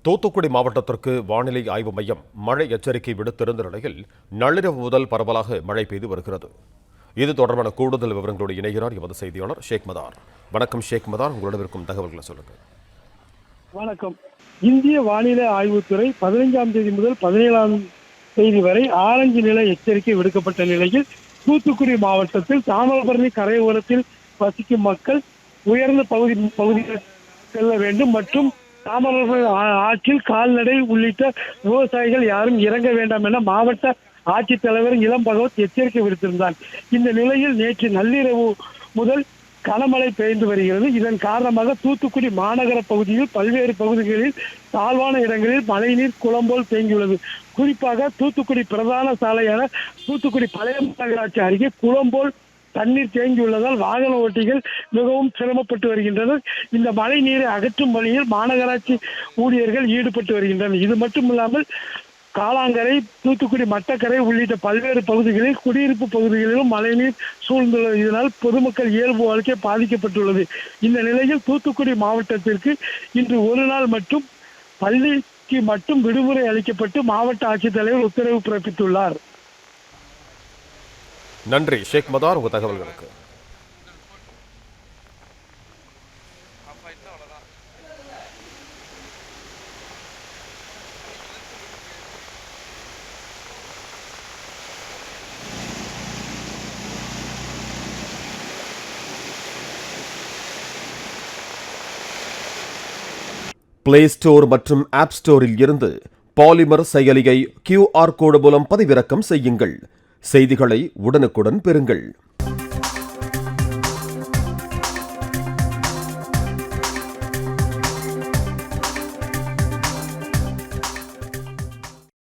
தூத்துக்குடி மாவட்டத்திற்கு வானிலை ஆய்வு மையம் மழை எச்சரிக்கை விடுத்திருந்த நிலையில் நள்ளிரவு முதல் பரவலாக மழை பெய்து வருகிறது. இது தொடர்பான கூடுதல் விவரங்களோடு இணைகிறார் எமது செய்தியாளர் ஷேக் மதார். வணக்கம் ஷேக் மதார், உங்களிடம் இருக்கும் தகவல்களை சொல்லுங்கள். வணக்கம். இந்திய வானிலை ஆய்வுத்துறை 15ஆம் தேதி முதல் 17ஆம் தேதி வரை ஆரஞ்சு நிலை எச்சரிக்கை விடுக்கப்பட்ட நிலையில் தூத்துக்குடி மாவட்டத்தில் தாமிரபரணி கரையோரத்தில் வசிக்கும் மக்கள் உயர்ந்த பகுதியில் செல்ல வேண்டும் மற்றும் தாமிரபரணி ஆற்றில் கால்நடை உள்ளிட்ட விவசாயிகள் யாரும் இறங்க வேண்டாம் என மாவட்ட ஆட்சித்தலைவர் இளம் பகவத் எச்சரிக்கை விடுத்திருந்தார். இந்த நிலையில் நேற்று நள்ளிரவு முதல் கனமழை பெய்து வருகிறது. இதன் காரணமாக தூத்துக்குடி மாநகர பகுதியில் பல்வேறு பகுதிகளில் தாழ்வான இடங்களில் மழைநீர் குளம் போல் தேங்கியுள்ளது. குறிப்பாக தூத்துக்குடி பிரதான சாலையான தூத்துக்குடி பழைய மாநகராட்சி அருகே குளம் போல் தண்ணீர் தேங்கியுள்ளதால் வாகன ஓட்டிகள் மிகவும் சிரமப்பட்டு வருகின்றனர். இந்த மழை நீரை அகற்றும் பணியில் மாநகராட்சி ஊழியர்கள் ஈடுபட்டு வருகின்றனர். இது மட்டுமில்லாமல் காலாங்கரை, தூத்துக்குடி மட்டக்கரை உள்ளிட்ட பல்வேறு பகுதிகளில் குடியிருப்பு பகுதிகளிலும் மழைநீர் சூழ்ந்துள்ளது. இதனால் பொதுமக்கள் இயல்பு வாழ்க்கை பாதிக்கப்பட்டுள்ளது. இந்த நிலையில் தூத்துக்குடி மாவட்டத்திற்கு இன்று ஒரு நாள் மட்டும் பள்ளிக்கு மட்டும் விடுமுறை அளிக்கப்பட்டு மாவட்ட ஆட்சித்தலைவர் உத்தரவு பிறப்பித்துள்ளார். நன்றி ஷேக் மதார், உங்கள் தகவல்களுக்கு. பிளே ஸ்டோர் மற்றும் ஆப் ஸ்டோரில் இருந்து பாலிமர் செயலியை QR கோடு மூலம் பதிவிறக்கம் செய்யுங்கள். செய்திகளை உடனுக்குடன் பெறுங்கள்.